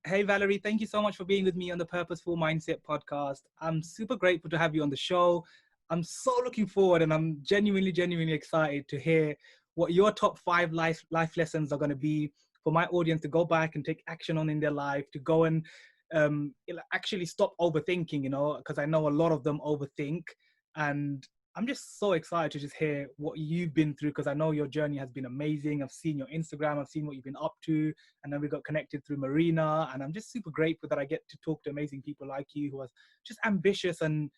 Hey, Valerie, thank you so much for being with me on the Purposeful Mindset podcast. I'm super grateful to have you on the show. I'm so looking forward and I'm genuinely excited to hear what your top 5 life lessons are going to be for my audience to go back and take action on in their life, to go and actually stop overthinking, because I know a lot of them overthink. And I'm just so excited to just hear what you've been through because I know your journey has been amazing. I've seen your Instagram, I've seen what you've been up to, and then we got connected through Marina. And I'm just super grateful that I get to talk to amazing people like you who are just ambitious and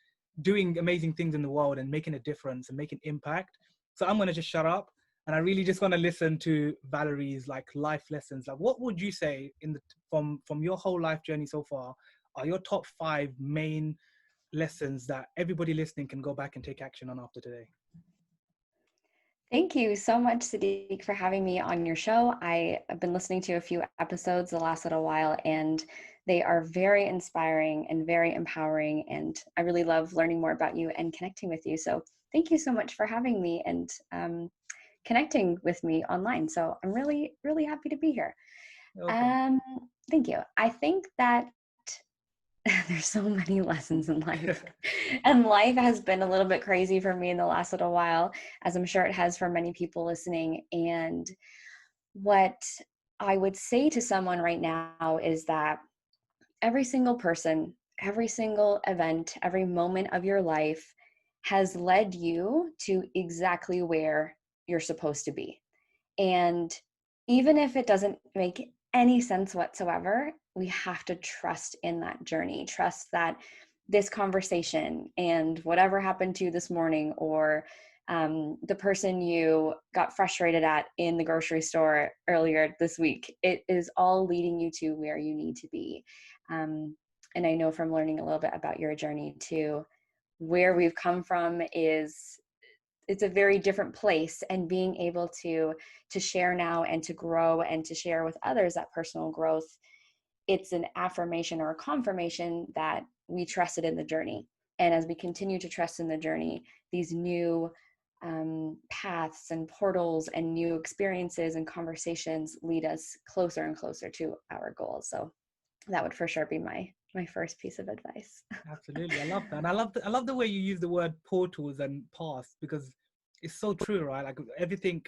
doing amazing things in the world and making a difference and making impact. So I'm going to just shut up and I really just want to listen to Valerie's like life lessons. Like, what would you say from your whole life journey so far are your top 5 main lessons that everybody listening can go back and take action on after today? Thank you so much, Sadiq, for having me on your show. I have been listening to a few episodes the last little while, and they are very inspiring and very empowering. And I really love learning more about you and connecting with you. So thank you so much for having me and connecting with me online. So I'm really, really happy to be here. Welcome. Um, Thank you. I think that there's so many lessons in life. And life has been a little bit crazy for me in the last little while, as I'm sure it has for many people listening. And what I would say to someone right now is that every single person, every single event, every moment of your life has led you to exactly where you're supposed to be. And even if it doesn't make any sense whatsoever, we have to trust in that journey, trust that this conversation and whatever happened to you this morning, or the person you got frustrated at in the grocery store earlier this week, it is all leading you to where you need to be. And I know from learning a little bit about your journey too, where we've come from is it's a very different place, and being able to share now and to grow and to share with others that personal growth, it's an affirmation or a confirmation that we trusted in the journey. And as we continue to trust in the journey, these new paths and portals and new experiences and conversations lead us closer and closer to our goals. So that would for sure be my first piece of advice. Absolutely. I love that. And I love the way you use the word portals and paths because it's so true, right? Like everything,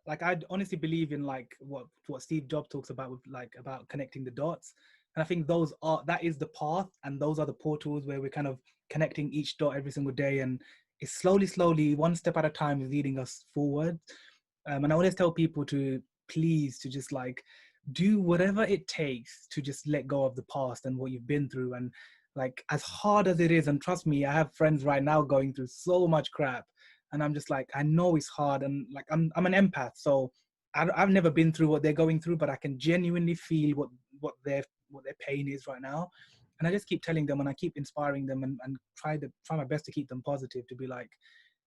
like I honestly believe in like what Steve Jobs talks about with like about connecting the dots. And I think that is the path and those are the portals where we're kind of connecting each dot every single day. And it's slowly, one step at a time is leading us forward. And I always tell people to please to just like do whatever it takes to just let go of the past and what you've been through. And like as hard as it is, and trust me, I have friends right now going through so much crap and I'm just like, I know it's hard, and like I'm an empath, so I've never been through what they're going through, but I can genuinely feel what their pain is right now. And I just keep telling them and I keep inspiring them and try my best to keep them positive, to be like,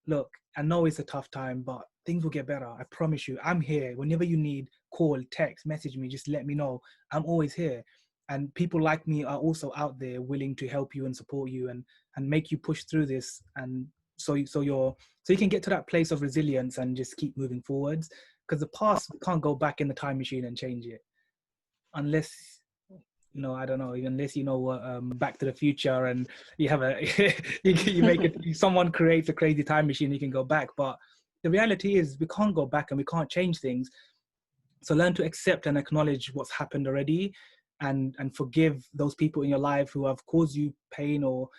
look, I know it's a tough time, but things will get better. I promise you. I'm here. Whenever you need, call, text, message me, just let me know. I'm always here. And people like me are also out there willing to help you and support you and make you push through this. And so you can get to that place of resilience and just keep moving forwards. Because the past, we can't go back in the time machine and change it unless, I don't know, unless what Back to the Future, and you have you make it, someone creates a crazy time machine, you can go back. But the reality is we can't go back and we can't change things. So learn to accept and acknowledge what's happened already, and forgive those people in your life who have caused you pain, or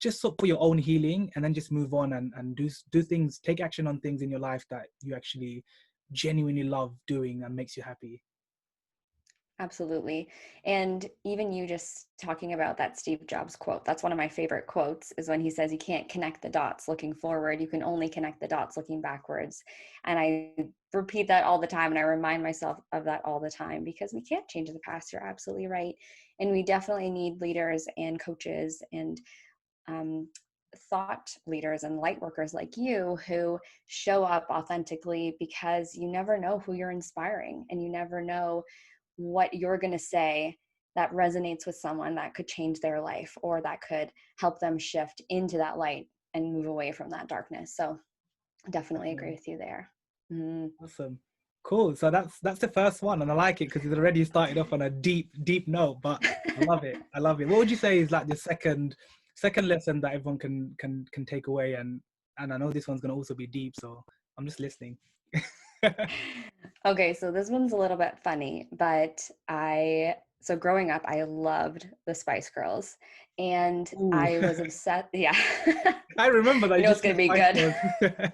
just so for your own healing, and then just move on and do things, take action on things in your life that you actually genuinely love doing and makes you happy. Absolutely. And even you just talking about that Steve Jobs quote, that's one of my favorite quotes, is when he says, you can't connect the dots looking forward. You can only connect the dots looking backwards. And I repeat that all the time. And I remind myself of that all the time because we can't change the past. You're absolutely right. And we definitely need leaders and coaches and um, thought leaders and light workers like you who show up authentically, because you never know who you're inspiring and you never know what you're going to say that resonates with someone that could change their life or that could help them shift into that light and move away from that darkness. So definitely agree Definitely. with you there. Mm. Awesome. Cool. So that's the first one, and I like it because it's already started off on a deep note. But I love it. I love it. What would you say is like the second lesson that everyone can take away? And I know this one's gonna also be deep, so I'm just listening. Okay, so this one's a little bit funny, but so growing up, I loved the Spice Girls, and Ooh, I was obsessed. Yeah, I remember that you you know it's just gonna said be Spice good. Girls.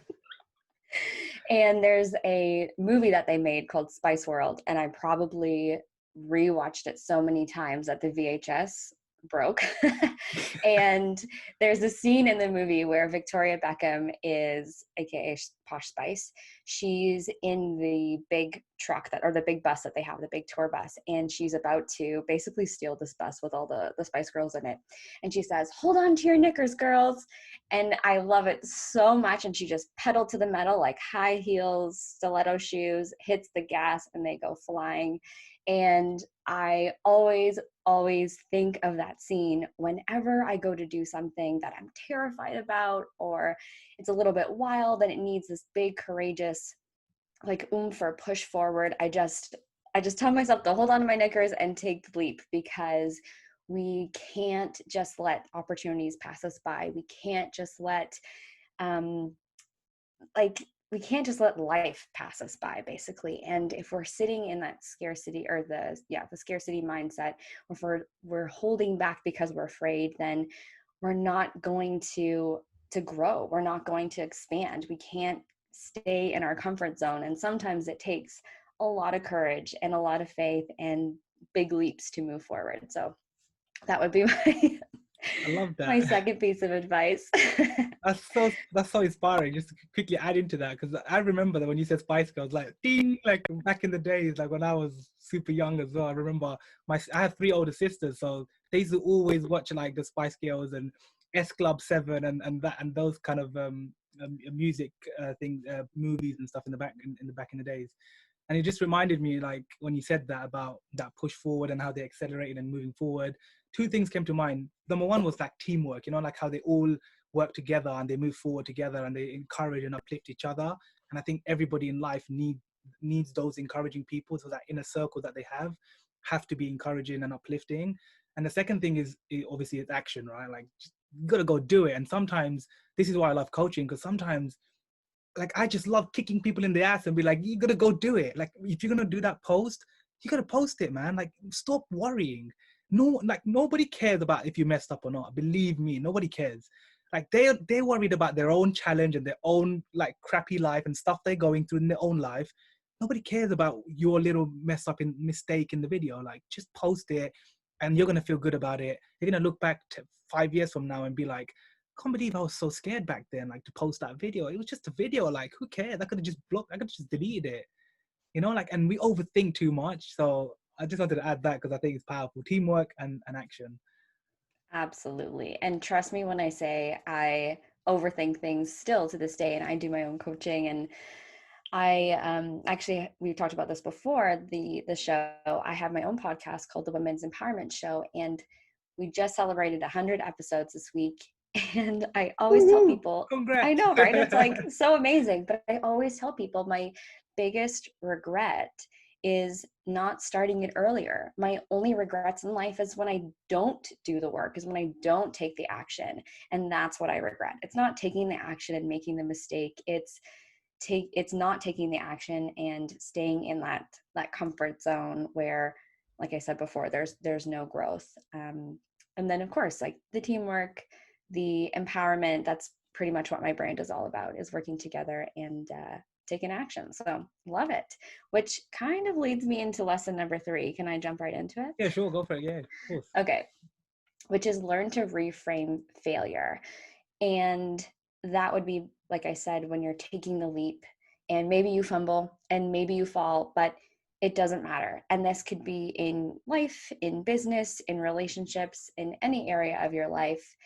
And there's a movie that they made called Spice World, and I probably rewatched it so many times that the VHS broke. And there's a scene in the movie where Victoria Beckham is, aka Posh Spice. She's in the big truck or the big bus that they have, the big tour bus, and she's about to basically steal this bus with all the Spice Girls in it. And she says, "Hold on to your knickers, girls." And I love it so much. And she just pedaled to the metal, like high heels, stiletto shoes, hits the gas, and they go flying. And I always think of that scene whenever I go to do something that I'm terrified about, or it's a little bit wild and it needs this big, courageous, like oomph or push forward. I just tell myself to hold on to my knickers and take the leap, because we can't just let opportunities pass us by. We can't just let um we can't just let life pass us by, basically. And if we're sitting in that scarcity, or the scarcity mindset, or if we're holding back because we're afraid, then we're not going to grow. We're not going to expand. We can't stay in our comfort zone. And sometimes it takes a lot of courage and a lot of faith and big leaps to move forward. So that would be I love my that. second piece of advice. That's so inspiring. Just to quickly add into that, because I remember that when you said Spice Girls, like ding, like back in the days, like when I was super young as well. I remember I have 3 older sisters, so they used to always watch like the Spice Girls and S Club 7 and those kind of music movies and stuff in the back in the days. And it just reminded me, like when you said that about that push forward and how they accelerated and moving forward, 2 things came to mind. Number one was like teamwork, like how they all work together and they move forward together and they encourage and uplift each other. And I think everybody in life needs those encouraging people, so that inner circle that they have to be encouraging and uplifting. And the second thing is obviously it's action, right? Like you got to go do it. And sometimes this is why I love coaching, because sometimes like I just love kicking people in the ass and be like, you gotta go do it. Like if you're gonna do that post, you gotta post it, man. Like stop worrying. No, like nobody cares about if you messed up or not. Believe me, nobody cares. Like they're worried about their own challenge and their own like crappy life and stuff they're going through in their own life. Nobody cares about your little mistake in the video. Like just post it and you're gonna feel good about it. You're gonna look back 5 years from now and be like, can't believe I was so scared back then, like to post that video. It was just a video, like who cares? I could have just blocked, I could have just deleted it, like, and we overthink too much. So I just wanted to add that because I think it's powerful. Teamwork and action. Absolutely. And trust me when I say I overthink things still to this day, and I do my own coaching. And I actually, we talked about this before the show. I have my own podcast called the Women's Empowerment Show, and we just celebrated 100 episodes this week. And I always tell Woo-hoo! people, I Congrats. know, right? It's like so amazing. But I always tell people my biggest regret is not starting it earlier. My only regrets in life is when I don't do the work, is when I don't take the action. And that's what I regret. It's not taking the action and making the mistake. It's not taking the action and staying in that comfort zone where, like I said before, there's no growth. And then of course, like the teamwork, the empowerment, that's pretty much what my brand is all about, is working together and taking action. So love it. Which kind of leads me into lesson number 3. Can I jump right into it? Yeah, sure, go for it. Yeah, of course. Okay. Which is learn to reframe failure. And that would be, like I said, when you're taking the leap and maybe you fumble and maybe you fall, but it doesn't matter. And this could be in life, in business, in relationships, in any area of your life.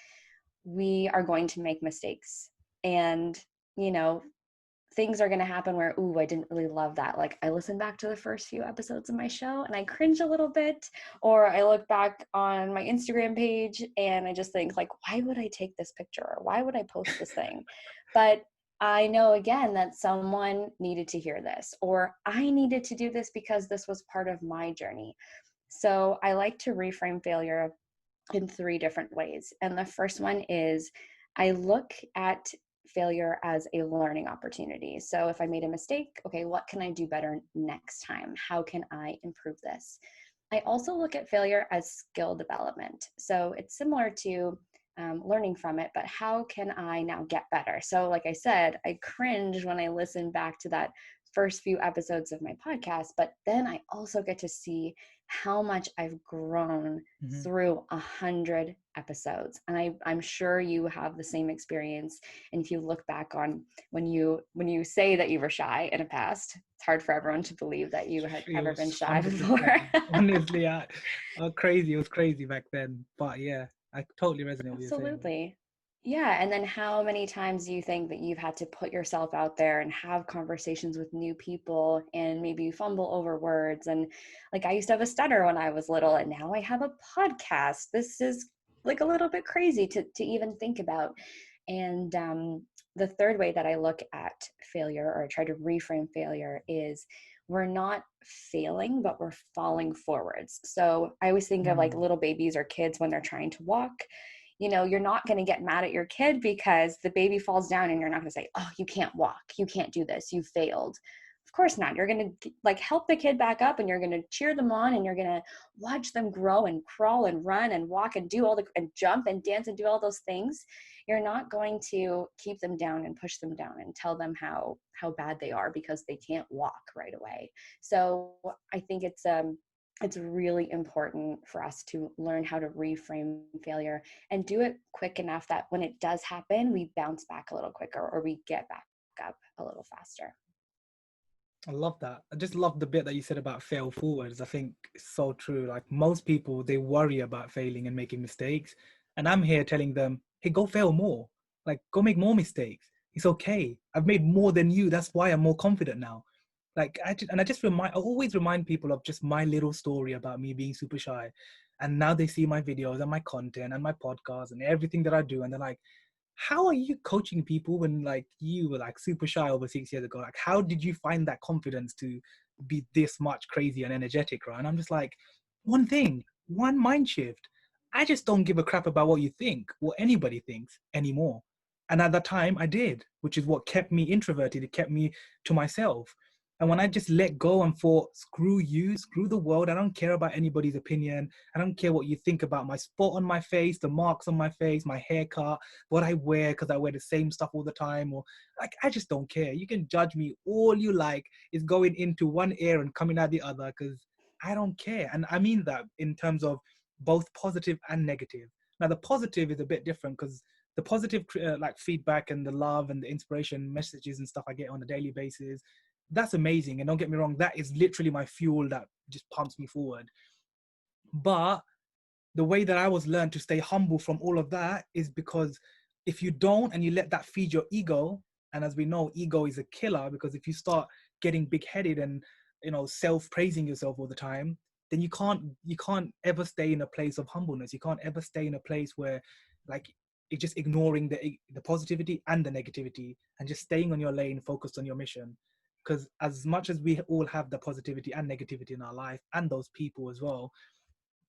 We are going to make mistakes. And, things are going to happen where, ooh, I didn't really love that. Like I listened back to the first few episodes of my show and I cringe a little bit, or I look back on my Instagram page and I just think like, why would I take this picture? Or why would I post this thing? But I know again that someone needed to hear this, or I needed to do this because this was part of my journey. So I like to reframe failure in three different ways. And the first one is I look at failure as a learning opportunity. So if I made a mistake, okay, what can I do better next time? How can I improve this? I also look at failure as skill development. So it's similar to learning from it, but how can I now get better? So, like I said, I cringe when I listen back to that first few episodes of my podcast, but then I also get to see how much I've grown Mm-hmm. through 100 episodes. And I'm sure you have the same experience. And if you look back on when you say that you were shy in the past, it's hard for everyone to believe that you had It ever was been shy 100%. before. Honestly, crazy. It was crazy back then. But yeah, I totally resonate with what you're saying. Absolutely. Yeah. And then how many times do you think that you've had to put yourself out there and have conversations with new people and maybe fumble over words? And like I used to have a stutter when I was little, and now I have a podcast. This is like a little bit crazy to even think about. And the third way that I look at failure or try to reframe failure is we're not failing, but we're falling forwards. So I always think of like Mm. little babies or kids when they're trying to walk. You know, you're not going to get mad at your kid because the baby falls down, and you're not going to say, oh, you can't walk, you can't do this, you failed. Of course not. You're going to like help the kid back up, and you're going to cheer them on, and you're going to watch them grow and crawl and run and walk and do all the and jump and dance and do all those things. You're not going to keep them down and push them down and tell them how bad they are because they can't walk right away. So I think it's really important for us to learn how to reframe failure and do it quick enough that when it does happen, we bounce back a little quicker or we get back up a little faster. I love that. I just love the bit that you said about fail forwards. I think it's so true. Like most people, they worry about failing and making mistakes. And I'm here telling them, hey, go fail more. Like, go make more mistakes. It's okay. I've made more than you. That's why I'm more confident now. Like, I always remind people of just my little story about me being super shy. And now they see my videos and my content and my podcast and everything that I do. And they're like, how are you coaching people when like you were like super shy over 6 years ago? Like, how did you find that confidence to be this much crazy and energetic, right? And I'm just like, one thing, one mind shift. I just don't give a crap about what you think, what anybody thinks anymore. And at that time I did, which is what kept me introverted. It kept me to myself. And when I just let go and thought, screw you, screw the world, I don't care about anybody's opinion. I don't care what you think about my spot on my face, the marks on my face, my haircut, what I wear because I wear the same stuff all the time, or like I just don't care. You can judge me all you like. It's going into one ear and coming out the other because I don't care. And I mean that in terms of both positive and negative. Now the positive is a bit different because the positive like feedback and the love and the inspiration messages and stuff I get on a daily basis, that's amazing. And don't get me wrong, that is literally my fuel that just pumps me forward. But the way that I was learned to stay humble from all of that is because if you don't and you let that feed your ego, and as we know, ego is a killer, because if you start getting big-headed and self-praising yourself all the time, then you can't ever stay in a place of humbleness. You can't ever stay in a place where like you're just ignoring the positivity and the negativity and just staying on your lane, focused on your mission. Because as much as we all have the positivity and negativity in our life and those people as well,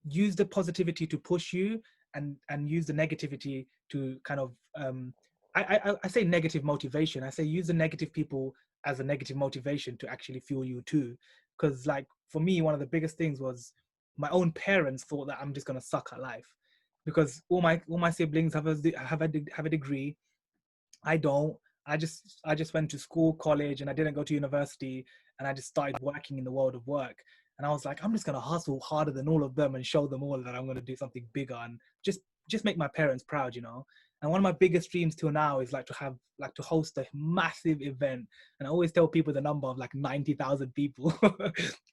use the positivity to push you, and use the negativity to kind of I say negative motivation. I say use the negative people as a negative motivation to actually fuel you too. Because like for me, one of the biggest things was my own parents thought that I'm just gonna suck at life because all my siblings have a degree. I don't. I just went to school, college, and I didn't go to university, and I just started working in the world of work. And I was like, I'm just gonna hustle harder than all of them and show them all that I'm gonna do something bigger and just make my parents proud. And one of my biggest dreams till now is to host a massive event. And I always tell people the number of like 90,000 people.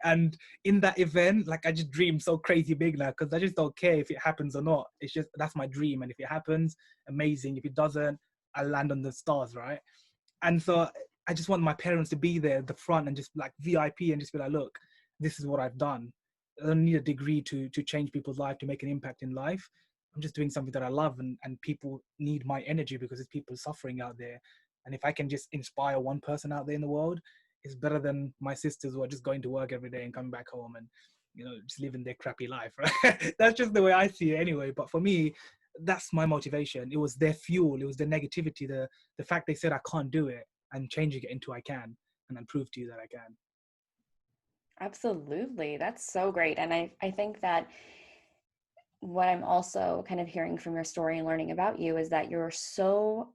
And in that event, like I just dream so crazy big now because I just don't care if it happens or not. It's just that's my dream. And if it happens, amazing. If it doesn't, I land on the stars, right? And so I just want my parents to be there at the front and just like VIP and just be like, look, this is what I've done. I don't need a degree to change people's life, to make an impact in life. I'm just doing something that I love, and people need my energy because there's people suffering out there. And if I can just inspire one person out there in the world, it's better than my sisters who are just going to work every day and coming back home and, you know, just living their crappy life, right? That's just the way I see it anyway. But for me, that's my motivation. It was their fuel. It was the negativity, the fact they said I can't do it, and changing it into I can, and then prove to you that I can. Absolutely. That's so great. And I think that what I'm also kind of hearing from your story and learning about you is that you're so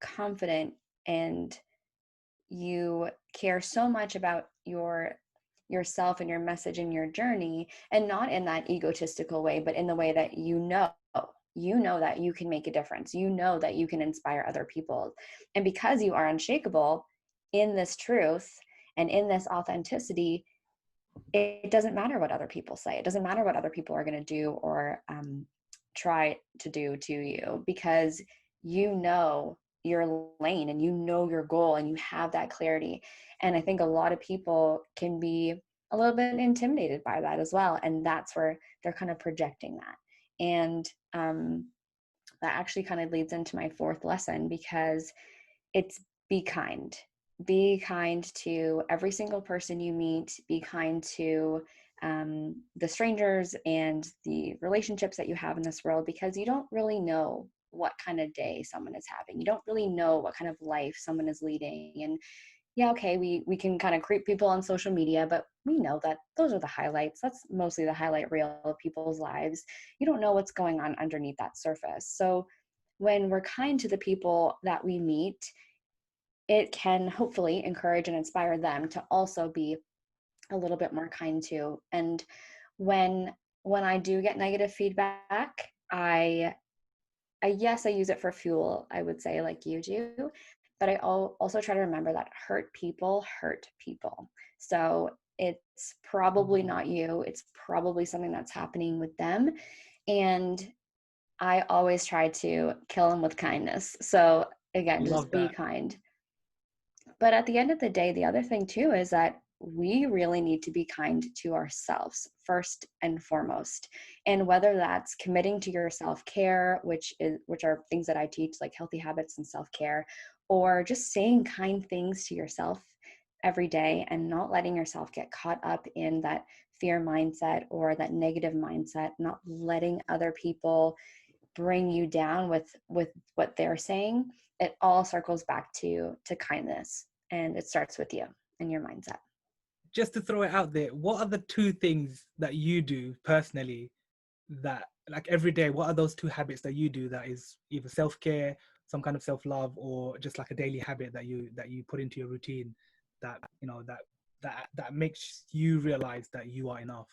confident and you care so much about yourself and your message and your journey, and not in that egotistical way, but in the way that you know that you can make a difference, you know that you can inspire other people. And because you are unshakable in this truth and in this authenticity, it doesn't matter what other people say. It doesn't matter what other people are going to do or try to do to you, because you know your lane and you know your goal and you have that clarity. And I think a lot of people can be a little bit intimidated by that as well. And that's where they're kind of projecting that. And that actually kind of leads into my fourth lesson, because it's be kind. Be kind to every single person you meet. Be kind to the strangers and the relationships that you have in this world, because you don't really know what kind of day someone is having. You don't really know what kind of life someone is leading. And yeah, okay, we can kind of creep people on social media, but we know that those are the highlights. That's mostly the highlight reel of people's lives. You don't know what's going on underneath that surface. So when we're kind to the people that we meet, it can hopefully encourage and inspire them to also be a little bit more kind too. And when I do get negative feedback, I yes, I use it for fuel, I would say, like you do, but I also try to remember that hurt people hurt people. So it's probably not you, it's probably something that's happening with them. And I always try to kill them with kindness. So again, Love just be that. kind. But at the end of the day, the other thing too is that we really need to be kind to ourselves first and foremost. And whether that's committing to your self-care, which are things that I teach, like healthy habits and self-care, or just saying kind things to yourself every day and not letting yourself get caught up in that fear mindset or that negative mindset, not letting other people bring you down with what they're saying. It all circles back to kindness, and it starts with you and your mindset. Just to throw it out there, what are the two things that you do personally that, like every day, what are those two habits that you do that is either self-care, some kind of self-love, or just like a daily habit that you put into your routine that, you know, that makes you realize that you are enough?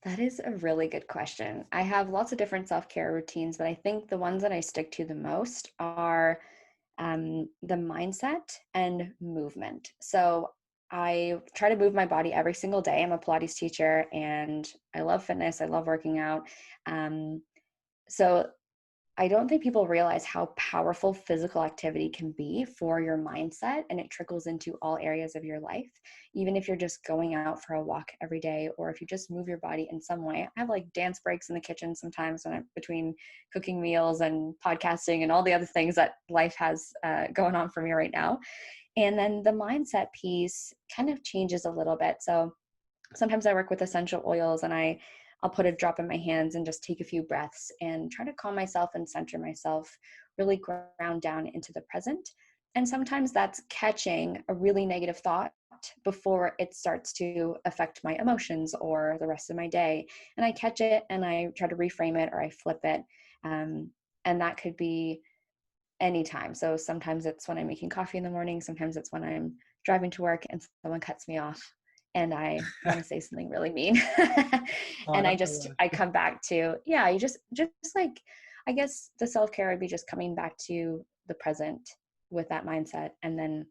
That is a really good question. I have lots of different self-care routines, but I think the ones that I stick to the most are the mindset and movement. So I try to move my body every single day. I'm a Pilates teacher and I love fitness. I love working out. So I don't think people realize how powerful physical activity can be for your mindset, and it trickles into all areas of your life. Even if you're just going out for a walk every day, or if you just move your body in some way. I have like dance breaks in the kitchen sometimes when I'm between cooking meals and podcasting and all the other things that life has going on for me right now. And then the mindset piece kind of changes a little bit. So sometimes I work with essential oils, and I'll put a drop in my hands and just take a few breaths and try to calm myself and center myself, really ground down into the present. And sometimes that's catching a really negative thought before it starts to affect my emotions or the rest of my day. And I catch it and I try to reframe it or I flip it. And that could be anytime. So sometimes it's when I'm making coffee in the morning. Sometimes it's when I'm driving to work and someone cuts me off and I want to say something really mean. Oh, And that's the worst. I come back to, yeah, you just like, I guess the self-care would be just coming back to the present with that mindset, and then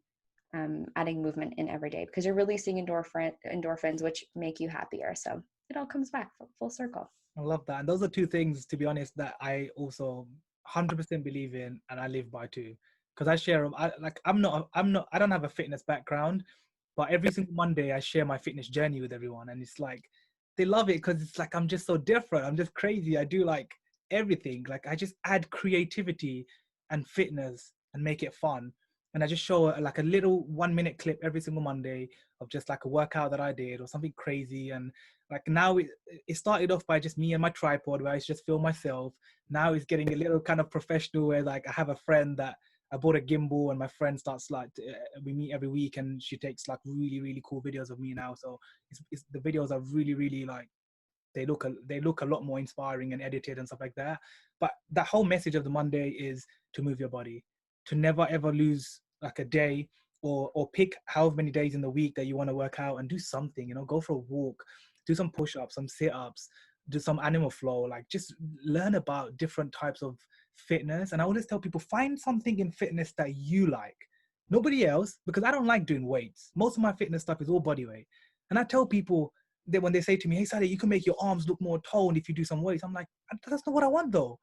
adding movement in every day, because you're releasing endorphins, which make you happier. So it all comes back full circle. I love that. And those are two things, to be honest, that I also 100% believe in and I live by too. Because I share them. I don't have a fitness background, but every single Monday I share my fitness journey with everyone. And it's like, they love it because it's like, I'm just so different. I'm just crazy. I do like everything. Like I just add creativity and fitness and make it fun. And I just show like a little 1 minute clip every single Monday of just like a workout that I did or something crazy. And like now it started off by just me and my tripod where I just film myself. Now it's getting a little kind of professional where like I have a friend that I bought a gimbal, and my friend starts like we meet every week, and she takes like really, really cool videos of me now. So it's the videos are really, really like, they look a lot more inspiring and edited and stuff like that. But that whole message of the Monday is to move your body, to never ever lose like a day, or pick however many days in the week that you want to work out and do something, you know, go for a walk, do some push-ups, some sit-ups, do some animal flow, like just learn about different types of fitness. And I always tell people, find something in fitness that you like, nobody else, because I don't like doing weights. Most of my fitness stuff is all body weight. And I tell people that when they say to me, hey Sally, you can make your arms look more toned if you do some weights, I'm like, that's not what I want though,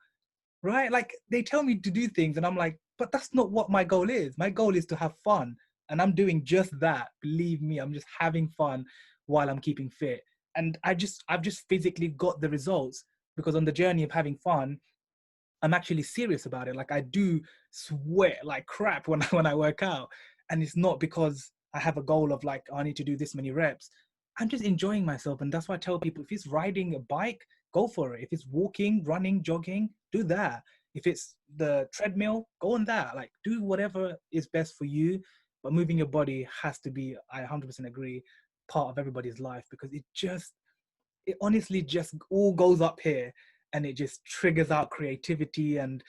right? Like they tell me to do things and I'm like, but that's not what my goal is. My goal is to have fun, and I'm doing just that. Believe me, I'm just having fun while I'm keeping fit. And I've just physically got the results, because on the journey of having fun, I'm actually serious about it. Like I do sweat like crap when I work out, and it's not because I have a goal of like, oh, I need to do this many reps. I'm just enjoying myself, and that's why I tell people, if it's riding a bike, go for it. If it's walking, running, jogging, do that. If it's the treadmill, go on that. Like do whatever is best for you, but moving your body has to be, I 100% agree, part of everybody's life, because it honestly just all goes up here, and it just triggers out creativity and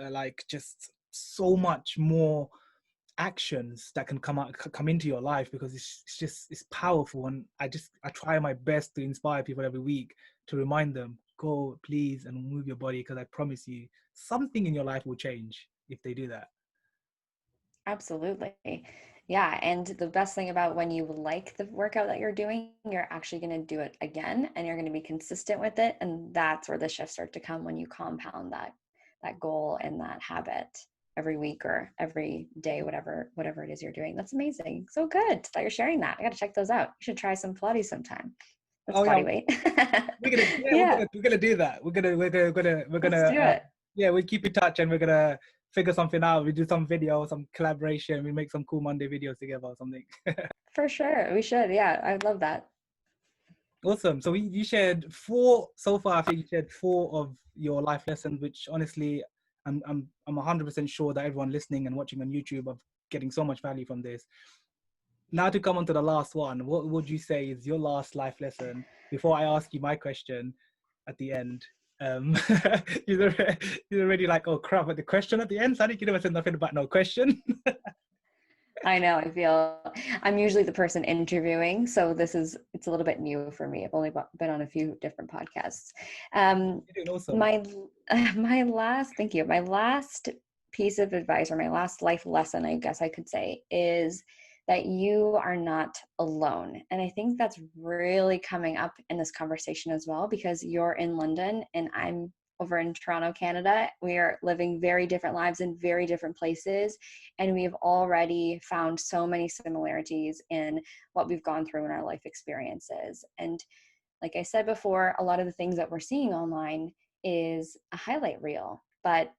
like just so much more actions that can come into your life, because it's powerful. And I try my best to inspire people every week, to remind them, go please and move your body, because I promise you something in your life will change if they do that. Absolutely. Yeah. And the best thing about when you like the workout that you're doing, you're actually going to do it again, and you're going to be consistent with it. And that's where the shifts start to come, when you compound that goal and that habit every week or every day, whatever it is you're doing. That's amazing. So good that you're sharing that. I got to check those out. You should try some Pilates sometime. That's Oh yeah, body weight. we're Yeah. gonna do that. We're Let's gonna do it. yeah, we'll keep in touch, and we're gonna figure something out. We do some video, some collaboration. We make some cool Monday videos together or something. For sure. We should. Yeah. I love that. Awesome. So you shared four so far. I think you shared four of your life lessons, which honestly, I'm 100% sure that everyone listening and watching on YouTube are getting so much value from this. Now to come on to the last one, what would you say is your last life lesson before I ask you my question at the end? You're already like, oh crap, but the question at the end, so I think you never said nothing about no question. I know. I'm usually the person interviewing, so it's a little bit new for me. I've only been on a few different podcasts. You're doing awesome. My thank you. My last piece of advice, or my last life lesson, I guess I could say, is that you are not alone. And I think that's really coming up in this conversation as well, because you're in London and I'm over in Toronto, Canada. We are living very different lives in very different places. And we've already found so many similarities in what we've gone through in our life experiences. And like I said before, a lot of the things that we're seeing online is a highlight reel, but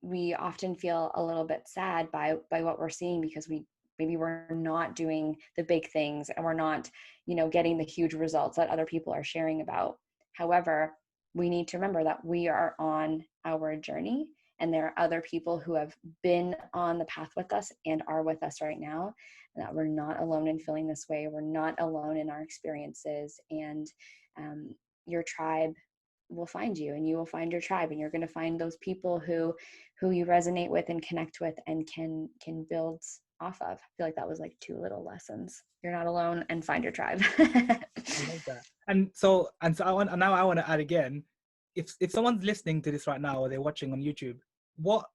we often feel a little bit sad by what we're seeing, because we're not doing the big things, and we're not, getting the huge results that other people are sharing about. However, we need to remember that we are on our journey, and there are other people who have been on the path with us and are with us right now, and that we're not alone in feeling this way. We're not alone in our experiences, and your tribe will find you, and you will find your tribe, and you're going to find those people who you resonate with and connect with and can build off of. I feel like that was like two little lessons. You're not alone, and find your tribe. I love that. Now I want to add again, if someone's listening to this right now, or they're watching on YouTube, what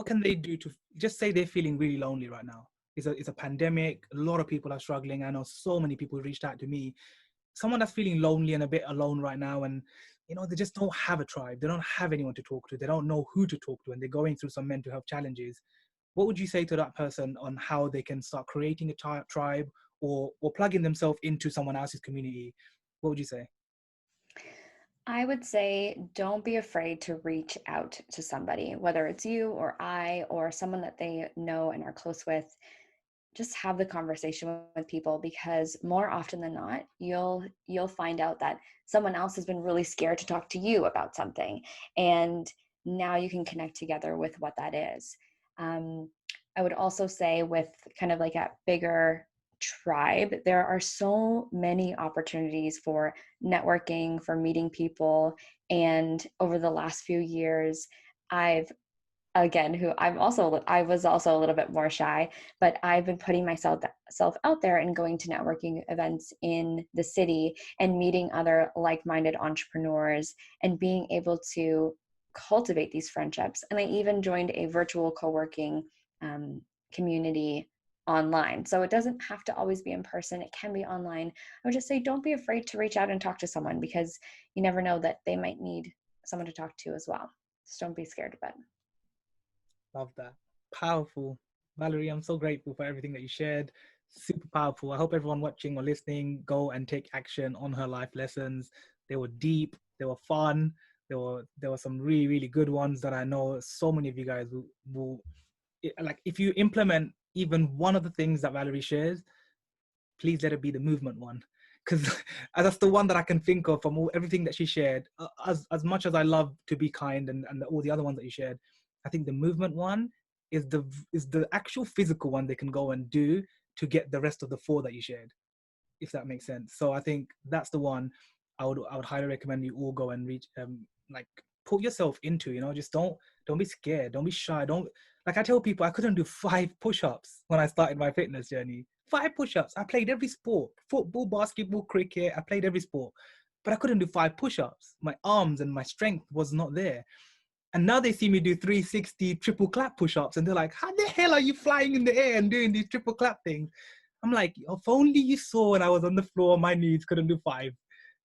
can they do to just say they're feeling really lonely right now? It's a pandemic. A lot of people are struggling. I know so many people reached out to me. Someone that's feeling lonely and a bit alone right now, and they just don't have a tribe. They don't have anyone to talk to. They don't know who to talk to, and they're going through some mental health challenges. What would you say to that person on how they can start creating a tribe, or plugging themselves into someone else's community? What would you say? I would say don't be afraid to reach out to somebody, whether it's you or I or someone that they know and are close with. Just have the conversation with people, because more often than not, you'll find out that someone else has been really scared to talk to you about something, and now you can connect together with what that is. um, I would also say, with kind of like a bigger tribe, there are so many opportunities for networking, for meeting people. And over the last few years, I've again, who I was also a little bit more shy, but I've been putting myself out there and going to networking events in the city and meeting other like-minded entrepreneurs and being able to cultivate these friendships. And I even joined a virtual co-working um, community online. So it doesn't have to always be in person. It can be online. I would just say, don't be afraid to reach out and talk to someone, because you never know that they might need someone to talk to as well. So don't be scared of it. Love that. Powerful. Valerie, I'm so grateful for everything that you shared. Super powerful. I hope everyone watching or listening go and take action on her life lessons. They were deep, they were fun, there were some really, really good ones that I know so many of you guys will like. If you implement even one of the things that Valerie shares, please let it be the movement one, because that's the one that I can think of from everything that she shared. As much as I love to be kind and all the other ones that you shared, I think the movement one is the actual physical one they can go and do to get the rest of the four that you shared, if that makes sense. So I think that's the one I would highly recommend you all go and reach, like, put yourself into, just don't be scared, don't be shy, don't, like, I tell people I couldn't do 5 push-ups when I started my fitness journey. 5 push-ups. I played every sport, football, basketball, cricket. I played every sport, but I couldn't do 5 push-ups. My arms and my strength was not there. And now they see me do 360 triple clap push-ups, and they're like, how the hell are you flying in the air and doing these triple clap things? I'm like, if only you saw when I was on the floor on my knees, couldn't do 5.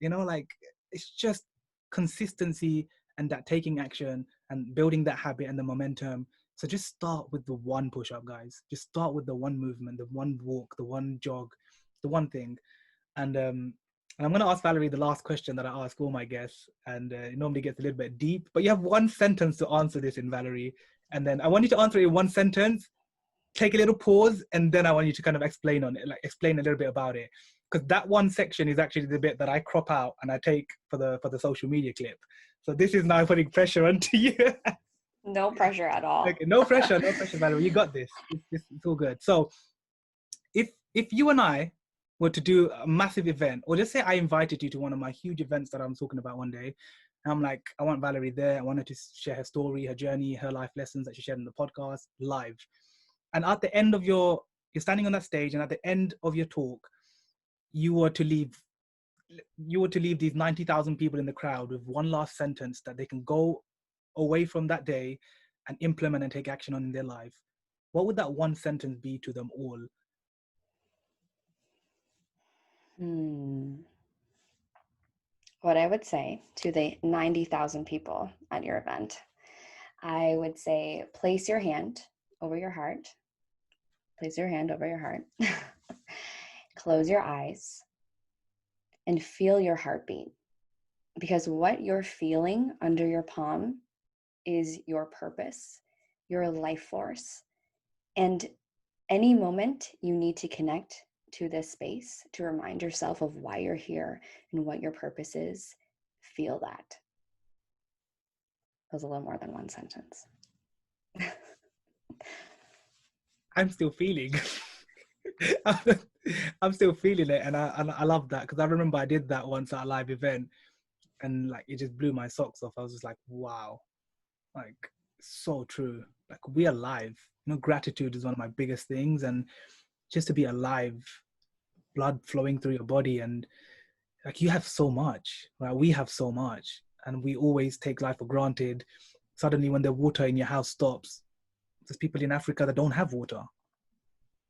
Like, it's just consistency and that taking action and building that habit and the momentum. So just start with the 1 push-up, guys. Just start with the 1 movement, the 1 walk, the 1 jog, the 1 thing. And I'm going to ask Valerie the last question that I ask all my guests, and it normally gets a little bit deep, but you have 1 sentence to answer this in, Valerie. And then I want you to answer it in 1 sentence, take a little pause, and then I want you to kind of explain on it, like explain a little bit about it. Because that 1 section is actually the bit that I crop out and I take for the social media clip. So this is now putting pressure onto you. No pressure at all. Okay, no pressure, Valerie. You got this. It's all good. So if you and I were to do a massive event, or just say I invited you to one of my huge events that I'm talking about one day, and I'm like, I want Valerie there. I want her to share her story, her journey, her life lessons that she shared in the podcast live. And at the end of you're standing on that stage, and at the end of your talk, you were to leave these 90,000 people in the crowd with one last sentence that they can go away from that day and implement and take action on in their life. What would that 1 sentence be to them all? What I would say to the 90,000 people at your event, I would say, place your hand over your heart. Place your hand over your heart. Close your eyes and feel your heartbeat. Because what you're feeling under your palm is your purpose, your life force. And any moment you need to connect to this space to remind yourself of why you're here and what your purpose is, feel that. That was a little more than 1 sentence. I'm still feeling. I'm still feeling it, and I love that, because I remember I did that once at a live event, and like it just blew my socks off. I was just like, wow, like so true. Like, we are alive. Gratitude is one of my biggest things, and just to be alive, blood flowing through your body, and like, you have so much, right? We have so much, and we always take life for granted. Suddenly, when the water in your house stops, there's people in Africa that don't have water.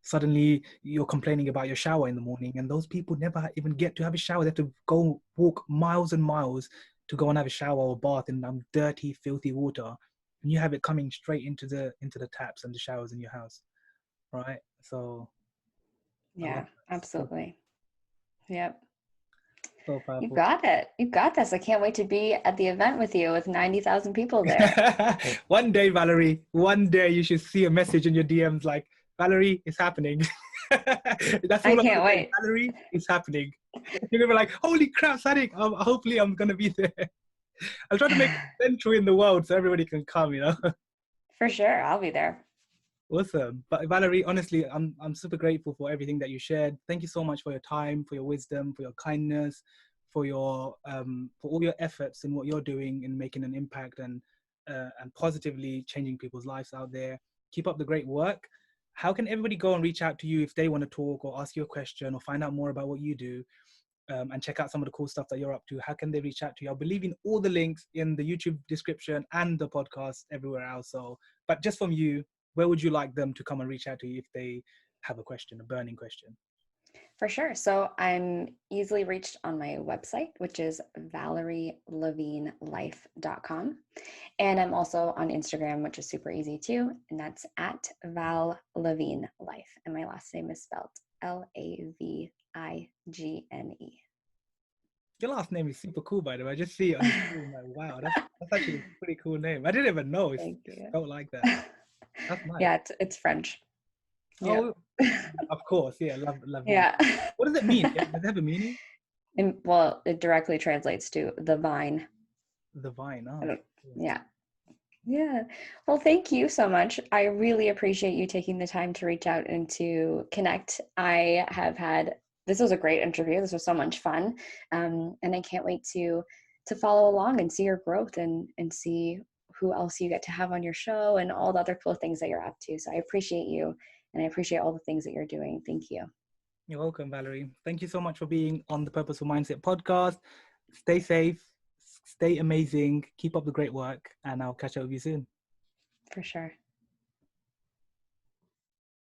Suddenly you're complaining about your shower in the morning, and those people never even get to have a shower. They have to go walk miles and miles to go and have a shower or bath in dirty, filthy water, and you have it coming straight into the taps and the showers in your house, right? So Yeah, absolutely. Yep. So You powerful. got it. You got this. I can't wait to be at the event with you with 90,000 people there. One day, Valerie, one day you should see a message in your DMs like, Valerie, it's happening. That's I all I'm can't gonna say. wait. Valerie, it's happening. You're gonna be like, holy crap, Sadiq, hopefully I'm gonna be there. I'll try to make it central in the world so everybody can come, you know. For sure. I'll be there. Awesome. But Valerie, honestly, I'm super grateful for everything that you shared. Thank you so much for your time, for your wisdom, for your kindness, for your for all your efforts in what you're doing in making an impact and positively changing people's lives out there. Keep up the great work. How can everybody go and reach out to you if they want to talk or ask you a question or find out more about what you do, and check out some of the cool stuff that you're up to? How can they reach out to you? I'll be leaving all the links in the YouTube description and the podcast everywhere else. So, but just from you, where would you like them to come and reach out to you if they have a question, a burning question? For sure. So I'm easily reached on my website, which is valerielevignelife.com. And I'm also on Instagram, which is super easy too. And that's at ValLavigne Life. And my last name is spelled LaVigne. Your last name is super cool, by the way. I just see it on the screen. Like, wow, that's actually a pretty cool name. I didn't even know it's Thank you. spelled like that. That's nice. Yeah, it's French. Oh, of course. Yeah, love you. Yeah. What does it mean? Does it have a meaning? And, well, it directly translates to the vine. The vine. I Oh, don't- Yeah. Yeah. Well, thank you so much. I really appreciate you taking the time to reach out and to connect. This was a great interview. This was so much fun. And I can't wait to follow along and see your growth and see who else you get to have on your show and all the other cool things that you're up to. So I appreciate you and I appreciate all the things that you're doing. Thank you. You're welcome, Valerie. Thank you so much for being on the Purposeful Mindset podcast. Stay safe, stay amazing, keep up the great work, and I'll catch up with you soon. For sure.